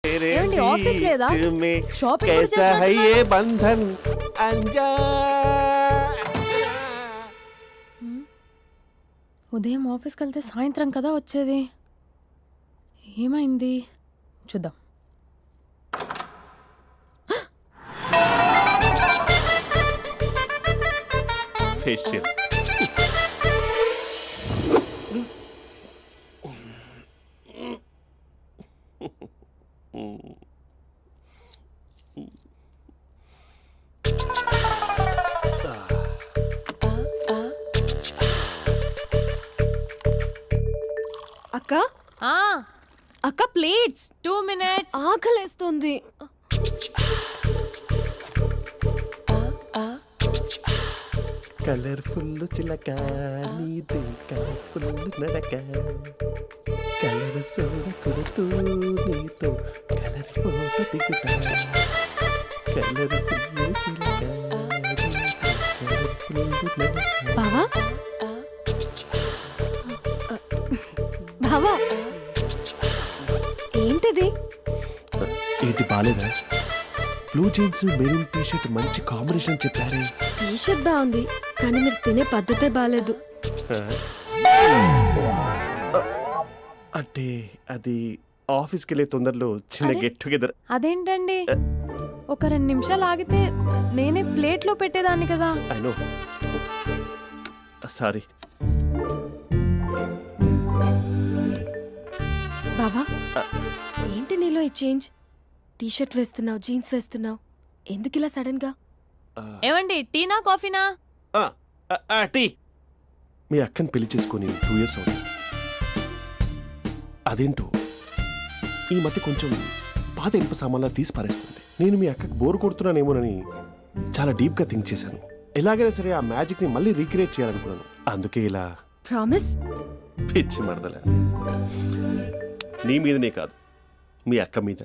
ఏమండి ఆఫీస్ లేదా? షాపింగ్ కూడా कैसा है చేస్తున్నారు. ये बंधन अंजा ఉదయం ఆఫీస్కి వెళ్తే సాయంత్రం కదా వచ్చేది. ఏమైంది చూద్దాం. फेशियल అక్క ఆ అక్క ప్లేట్స్ 2 minutes. ఆకలేస్తుంది. కలర్ఫుల్ చిలక నీది కలర్ఫుల్ నడక కలర్ సోడ కొడుతూ నీతో కలర్ ఫోటో దిగుతా కలర్ఫుల్ చిలక కలర్ఫుల్ నడక. బావా బావా ఏంటిది? ఏంటి బాలేదా? Blue jeans maroon T shirt మంచి కాంబినేషన్ చెప్పారే. టీ షర్ట్ బాగుంది కానీ మీరు తినే పద్ధతే బాలేదు. అంటే అది ఆఫీస్కి వెళ్ళే తొందరలో చిన్న అరే. Get together. అదేంటండి ఒక 2 నిమిషాలు ఆగితే నేనే ప్లేట్లో పెట్టేదాన్ని కదా. I know sorry. బావా ఏంటి నీలో ఈ చేంజ్? టీ షర్ట్ వేస్తున్నావు, జీన్స్ వేస్తున్నావు, ఎందుకు ఇలా సడన్ గా? ఏమండి టీనా కాఫీనా? టీ. మీ అక్కని పెళ్లి చేసుకొని 2 years అవుతుంది. అదేంటో ఈ మధ్య కొంచెం పాత ఇనుప సామాన్లా తీసి పారేస్తుంది. నేను మీ అక్కకి బోర్ కొడుతున్నానేమోనని చాలా డీప్గా థింక్ చేశాను. ఎలాగైనా సరే ఆ మ్యాజిక్ని మళ్ళీ రీక్రియేట్ చేయాలనుకున్నాను. అందుకే ఇలా ప్రామిస్? పిచ్చి మరదల. నీ మీదనే కాదు, మీ అక్క మీద,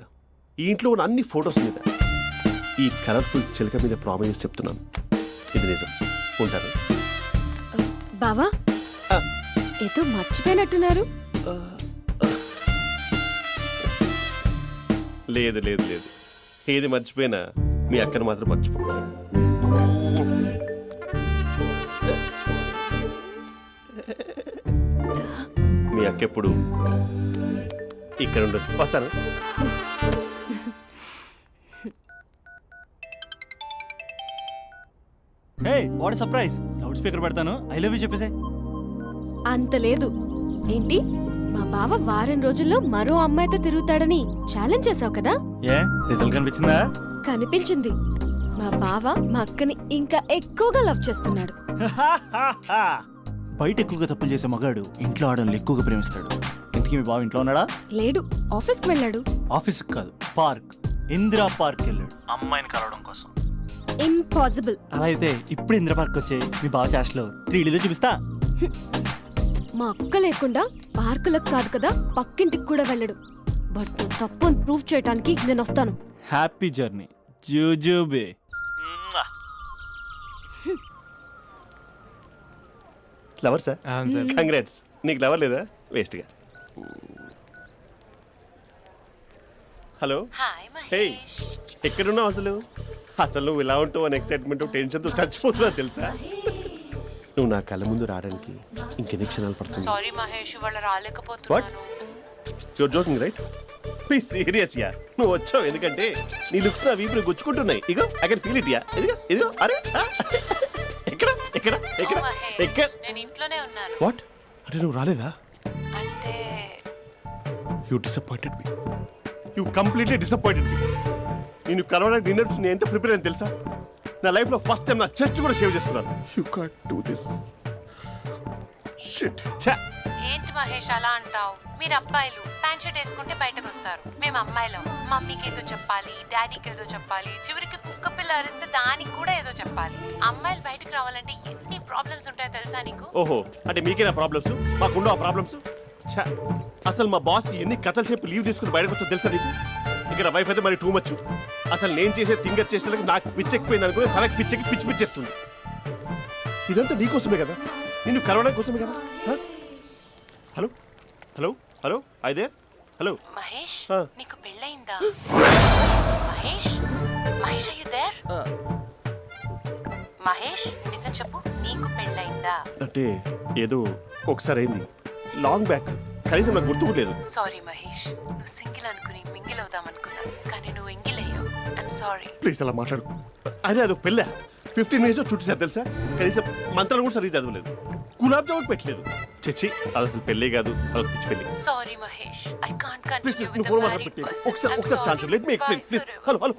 ఈ ఇంట్లో ఉన్న అన్ని ఫొటోస్ మీద, ఈ కలర్ఫుల్ చిలక మీద ప్రామిస్ చెప్తున్నాను. ఇది నిజం. ఉంటాను. బావా ఆ. ఏదో మర్చిపోయినట్టున్నారు. లేదు లేదు లేదు, ఏది మర్చిపోయినా మీ అక్కను మాత్రం మర్చిపో. మీ అక్క ఎప్పుడు ఇక్కడ ఉండదు. వస్తాను. Hey what surprise. Loud speaker పెడతాను, ఐ లవ్ యూ చెప్పేసే. అంత లేదు. ఏంటి మా బావ వారం రోజుల్లో మరో అమ్మాయితో తిరుగుతాడని ఛాలెంజ్ చేసావు కదా? ఏ రిజల్ట్ కనిపించిందా? కనిపించింది. మా బావ మా అక్కని ఇంకా ఎక్కువగా లవ్ చేస్తున్నాడు. బయట ఎక్కువగా తప్పులు చేసే మగాడు ఇంట్లో ఆడవాళ్ళు ఎక్కువగా ప్రేమిస్తాడు. ఇంతకీ మీ బావ ఇంట్లో ఉన్నాడా? లేడు, ఆఫీస్కి వెళ్ళాడు. ఆఫీస్కి కాదు, పార్క్, ఇందిరా పార్క్ వెళ్ళాడు అమ్మాయిని కలవడం కోసం. ఇంపాసిబుల్. అలా అయితే ఇప్పుడు ఇందిరా పార్క్ వచ్చే మీ బావ చాష్లో 3Dలో చూపిస్తా. మా అక్క లేకుండా పార్కులకు కాదు కదా పక్కింటికి కూడా వెళ్ళడు. బట్ నువ్వు తప్పు అని ప్రూవ్ చేయడానికి నేను వస్తాను. హ్యాపీ జర్నీ జూజూబే. Lover sir, congrats. నీకు లవర్ లేదా? వేస్ట్గా. హలో. హే, ఎక్కడున్నావు అసలు? అసలు నువ్వు ఇలా ఉంటావు అని ఎక్సైట్మెంట్ టెన్షన్తో చచ్చిపోతున్నావు తెలుసా? నువ్వు నా కళ్ళ ముందు రావడానికి ఇంకెన్ని క్షణాలు పడుతుంది? సారీ మహేష్, వాళ్ళు రాలేకపోతున్నాను. You're joking right? Please serious యా. నువ్వు వచ్చావు ఎందుకంటే నీ లుక్స్ నా వీపుని గుచ్చుకుంటున్నాయి. ఇగో ఐ కెన్ ఫీల్ ఇట్ యా. ఇదిగో ఇదిగో. అరే ఎక్కడ ఎక్కడ ఎక్కడ ఎక్కడ? నేను ఇంట్లోనే ఉన్నాను. వాట్ అంటే నువ్వు రాలేదా? అంటే you disappointed me. You completely disappointed me. నేను కలవడానికి డిన్నర్స్ నేను ఎంత ప్రిపేర్ అని తెలుసా? నా లైఫ్లో ఫస్ట్ టైం నా చెస్ట్ కూడా సేవ్ చేస్తున్నాను. You can't do this. Shit. ఏంటి మహేష్ అలా అంటావు? మీరు అబ్బాయిలు ప్యాంట్ షర్ట్ వేసుకుంటే బయటకు వస్తారు. మేము అమ్మాయిలం మమ్మీకి ఏదో చెప్పాలి, డాడీకి ఏదో చెప్పాలి, చివరికి కుక్క పిల్ల అరిస్తే దానికి కూడా ఏదో చెప్పాలి. అమ్మాయిలు బయటకు రావాలంటే ఎన్ని ప్రాబ్లమ్స్ ఉంటాయో తెలుసా నీకు? ఓహో, అంటే మీకేనా ప్రాబ్లమ్స్? మాకుండా ప్రాబ్లమ్స్? అసలు మా బాస్కి ఎన్ని కథలు చెప్పి లీవ్ తీసుకుని బయటకు వచ్చా తెలుసా నీకు? ఇక్కడ వైఫ్ అయితే మరి టూ మచ్. అసలు నేను చేసే థింగర్ చేసేందుకు నాకు పిచ్చెక్కిపోయింది అనుకుని తనకి పిచ్చెక్కి పిచ్చి పిచ్చేస్తుంది. ఇదంతా నీకోసమే కదా, నిన్ను కలవడం కోసమే కదా. హలో హలో హలో, అయితే హలో మహేష్ ఆ. నీకు పెళ్ళయిందా? Mahesh Mahesh are you there? మహేష్ నిజం చెప్పు, నీకు పెళ్ళయిందా? అంటే ఏదో ఒకసారి అయింది, లాంగ్ బ్యాక్, కనీసం నాకు గుర్తు కూడా లేదు. సారీ మహేష్, నువ్వు సింగిల్ అనుకుని మింగిల్ అవుదాం అనుకున్నా, కానీ నువ్వు ఎంగిల్ అయ్యావు. I'm sorry. ప్లీజ్ అలా మాట్లాడు. అదే అదొక పెళ్ళ 15 మినిట్స్ చుట్టూ తెలుసా, కనీసం మంత్రాలు కూడా సరిగ్గా చదవలేదు, గులాబ్ జామున్ పెట్టలేదు. చచ్చి అది అసలు పెళ్ళే కాదు, అదొక పిచ్చి పెళ్ళి. Sorry Mahesh, I can't please continue నువ్వు విత్ ఫోన్ ద మాట్లాడి మ్యారీడ్ పెట్టి పర్సన్. ఒకసారి chance let me explain please. Hello hello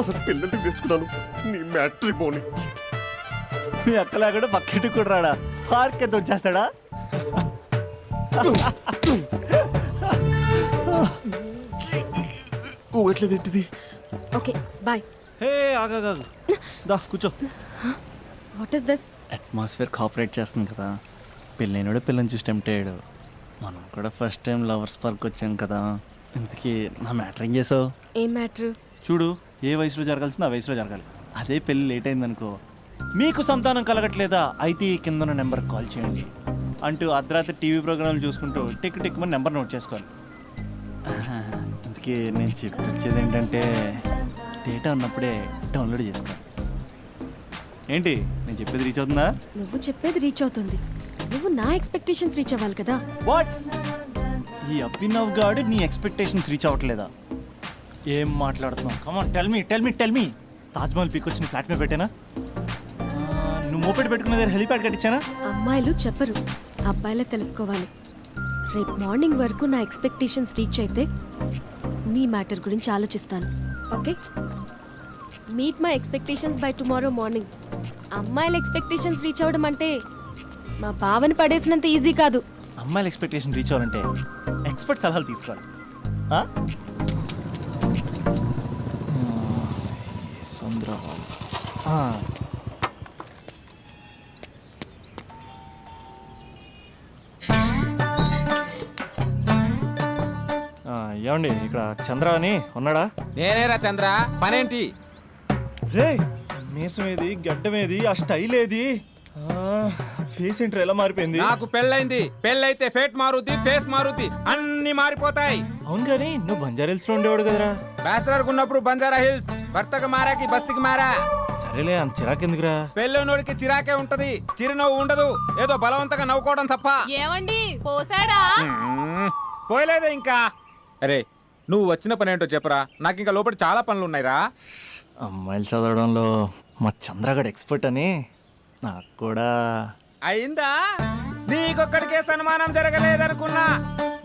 అసలు పెళ్ళంటే తీసుకున్నాను నీ మ్యాట్రీ బోని. మీ అక్కలాగా పక్కింటికి కూడా రాడా, పార్క్ ఎంత వచ్చేస్తాడా? ఊగట్లేదు ఏంటిది? Okay bye. హే ఆగా దా కూర్చో. What is this? Atmosphere cooperate చేస్తుంది కదా, పెళ్ళైనడు పిల్లని చూసి టెంప్ట్ అయ్యాడు. మనం కూడా ఫస్ట్ టైం లవర్స్ పార్క్ వచ్చాం కదా. ఇంతకీ నా మ్యాటర్ ఏం చేసావు? ఏం మ్యాటర్? చూడు, ఏ వయసులో జరగాల్సిందో ఆ వయసులో జరగాలి. అదే పెళ్ళి లేట్ అయిందనుకో, మీకు సంతానం కలగట్లేదా అయితే ఈ కింద ఉన్న నెంబర్కి కాల్ చేయండి అంటూ అర్ధరాత్రి టీవీ ప్రోగ్రాంలు చూసుకుంటూ టిక్ టిక్ మన నెంబర్ నోట్ చేసుకోవాలి. అందుకే నేను చెప్పొచ్చేది ఏంటంటే, డేటా ఉన్నప్పుడే డౌన్లోడ్ చేసుకోవాలి. ఏంటి నేను చెప్పేది రీచ్ అవుతుందా? నువ్వు చెప్పేది రీచ్ అవుతుంది, నువ్వు నా ఎక్స్పెక్టేషన్స్ రీచ్ అవ్వాలి కదా. వాట్? ఈ అభినవ్ గాడు నీ ఎక్స్పెక్టేషన్స్ రీచ్ అవ్వట్లేదా? ఏం మాట్లాడుతున్నావు? Come on tell me. Taj Mahal peak వచ్చి నీ ఫ్లాట్ మీద పెట్టానా? నువ్వు మోపెట్ పెట్టుకున్న దగ్గర హెలిప్యాడ్ కట్టించానా? అమ్మాయిలు చెప్పరు, అబ్బాయిలే తెలుసుకోవాలి. రేపు మార్నింగ్ వరకు నా ఎక్స్పెక్టేషన్స్ రీచ్ అయితే నీ మ్యాటర్ గురించి ఆలోచిస్తాను. Okay, meet my expectations by tomorrow morning. అమ్మాయిల ఎక్స్పెక్టేషన్స్ రీచ్ అవ్వడం అంటే మా బావని పడేసినంత ఈజీ కాదు. అమ్మాయిల ఎక్స్పెక్టేషన్ రీచ్ అవ్వాలంటే ఎక్స్పర్ట్ సలహాలు తీసుకోవాలి. ఆ? సుందరవాల్. ఏమండి, ఇక్కడ చంద్ర అని ఉన్నాడా? నేనేరా చంద్ర, పనేంటి? రే, మీసం ఏది, గడ్డం ఏది, ఆ స్టైల్ ఏది, ఫేస్ ఏంట్రా ఎలా మారిపోయింది? నాకు పెళ్ళైంది, పెళ్ళైతే ఫేట్ మారుద్ది, ఫేస్ మారుద్ది, అన్ని మారిపోతాయి. అవును కానీ నువ్వు బంజారా హిల్స్ లో ఉండేవాడు కదరా. బ్యాచిలర్ ఉన్నప్పుడు బంజారా హిల్స్, భర్తకు మారాకి బస్తికి మారా. సరేలే, అంత చిరాకెందుకురా? పెళ్ళోనోడికి చిరాకే ఉంటది, చిరునవ్వు ఉండదు, ఏదో బలవంతంగా నవ్వుకోవడం తప్ప. ఏమండి పోసాడా? పోయలేదే ఇంకా. అరే నువ్వు వచ్చిన పని ఏంటో చెప్పరా, నాకు ఇంకా లోపల చాలా పనులు ఉన్నాయిరా. అమ్మాయిలు చదవడంలో మా చంద్రగడ్ ఎక్స్పర్ట్ అని నాకు కూడా అయిందా? నీకొక్కడికే సన్మానం జరగలేదనుకున్నా,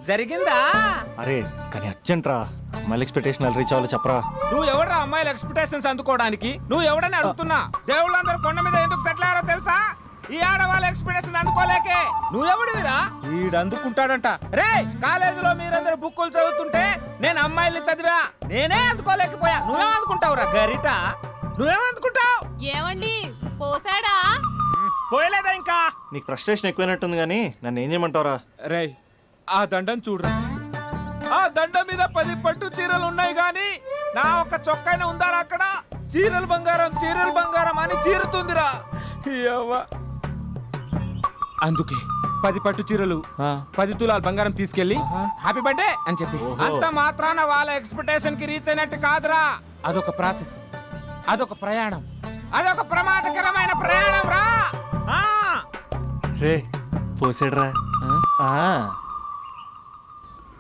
జరిగిందా? అరే కానీ అర్జెంట్ రా, అమ్మాయిల ఎక్స్పెక్టేషన్ ఎలా రీచ్ అవ్వాలో చెప్పరా. నువ్వు ఎవడరా అమ్మాయిల ఎక్స్పెక్టేషన్స్ అందుకోవడానికి? నువ్వు ఎవడని అడుగుతున్నా. దేవుళ్ళందరూ కొండ మీద ఎందుకు సెటిల్ అయ్యారో తెలుసా? ఈ ఆడవాళ్ళ ఎక్స్పెక్టేషన్ అందుకోలేకే. నువ్వెవడివిరా? వీడు అందుకుంటాడంట. రే కాలేజీలో మీరందరూ బుక్కులు చదువుతుంటే నేను అమ్మాయిల్ని చదివా, నేనే అందుకోలేకపోయా. నువ్వేం అందుకుంటావురా గరిట? నువ్వేం అందుకుంటావు? ఏమండి పోసాడా? పోయలేదా ఇంకా? నీకు ఫ్రస్ట్రేషన్ ఎక్కువైనట్టుంది కానీ నన్ను ఏం చేయమంటావురా? రే ఆ దండం చూడరా, ఆ దండం మీద 10 పట్టు చీరలు ఉన్నాయి గాని నా ఒక్క చొక్కానే ఉందారా అక్కడ? చీరలు బంగారం అని చీరుతుందిరా. యవ్వ. అందుకే 10 పట్టు చీరలు 10 తులాలు బంగారం తీసుకెళ్లి హ్యాపీ బర్త్డే అని చెప్పి. అంత మాత్రాన వాళ్ళ ఎక్స్పెక్టేషన్ కి రీచ్ అయినట్టు కాదురా. అదొక ప్రాసెస్, అదొక ప్రయాణం, అదొక ప్రమాదకరమైన ప్రయాణం రా. రే పోసాడురా.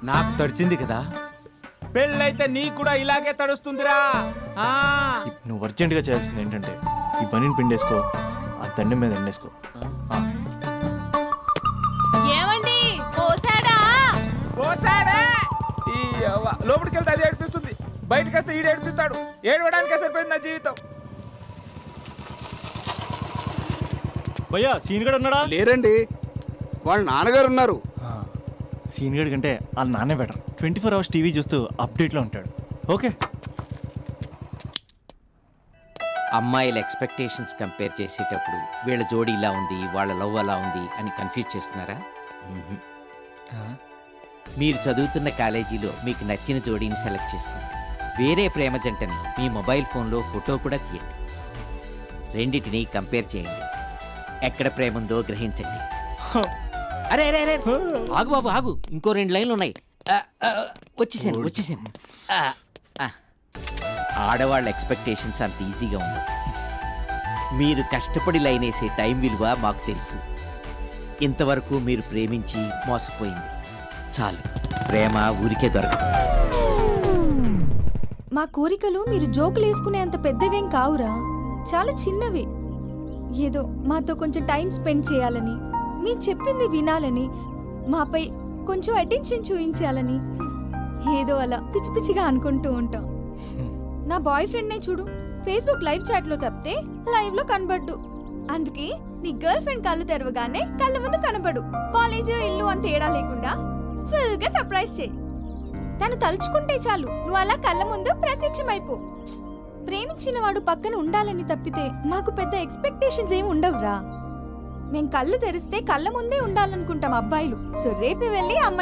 నాకు తడిచింది కదా, పెళ్ళైతే నీ కూడా ఇలాగే తడుస్తుందిరా. నువ్వు అర్జెంటుగా చేయాల్సింది ఏంటంటే ఈ పనిని పిండేసుకో, ఆ దండం మీద ఎండేసుకో. ఏమండి పోసాడా? పోసాడే. ఈ యవ్వ. లోపలికి వెళ్తే అది ఏడిపిస్తుంది, బయటకు వస్తే ఈడు ఏడిపిస్తాడు. ఏడవడానికే సరిపోయింది నా జీవితం. భయ్యా సీన్ గడ్ ఉన్నాడా? లేరండి, వాళ్ళ నాన్నగారు ఉన్నారు. సీన్ గడ్ కంటే వాళ్ళ నాన్నే బెటర్. 24 hours టీవీ చూస్తూ అప్డేట్లో ఉంటాడు. ఓకే, అమ్మాయిల ఎక్స్పెక్టేషన్స్ కంపేర్ చేసేటప్పుడు వీళ్ళ జోడి ఇలా ఉంది, వాళ్ళ లవ్ అలా ఉంది అని కన్ఫ్యూజ్ చేస్తున్నారా? మీరు చదువుతున్న కాలేజీలో మీకు నచ్చిన జోడీని సెలెక్ట్ చేసుకోండి. వేరే ప్రేమ జంటని మీ మొబైల్ ఫోన్లో ఫోటో కూడా తీయండి. రెండిటిని కంపేర్ చేయండి. ఎక్కడ ప్రేమ ఉందో గ్రహించండి. అరే అరే అరే ఆగు బాబు ఆగు, ఇంకో 2 లైన్లు ఉన్నాయి. వచ్చేసాను. ఆడవాళ్ళ ఎక్స్పెక్టేషన్స్ అంత ఈజీగా ఉంది. మీరు కష్టపడి లైన్ వేసే టైం విలువ మాకు తెలుసు. ఇంతవరకు మీరు ప్రేమించి మోసపోయింది చాలు. ప్రేమ ఊరికే దొరకదు. మా కోరికలు మీరు జోకులు వేసుకునేంత పెద్దవేం కావురా, చాలా చిన్నవే. ఏదో మాతో కొంచెం టైం స్పెండ్ చేయాలని, మీరు చెప్పింది వినాలని, మాపై కొంచెం అటెన్షన్ చూపించాలని, ఏదో అలా పిచ్చి పిచ్చిగా అనుకుంటూ ఉంటాం. నా బాయ్ ఫ్రెండ్నే చూడు, ఫేస్బుక్ లైవ్ చాట్లో తప్పితే లైవ్ లో కనబడ్డు. అందుకే నీ గర్ల్ ఫ్రెండ్ కళ్ళు తెరవగానే కళ్ళ ముందు కనబడు. కాలేజ్ ఇల్లు అని తేడా లేకుండా ఫుల్ గా సర్ప్రైజ్ చేయి. తను తలుచుకుంటే చాలు నువ్వు అలా కళ్ళ ముందు ప్రత్యక్షమైపో. ప్రేమించిన వాడు పక్కన ఉండాలని తప్పితే మాకు పెద్ద ఎక్స్పెక్టేషన్స్ ఏమి ఉండవురా. మేం కళ్ళు తెరిస్తే కళ్ళ ముందే ఉండాలనుకుంటాం అబ్బాయిలు. సో రేపు వెళ్ళి అమ్మాయి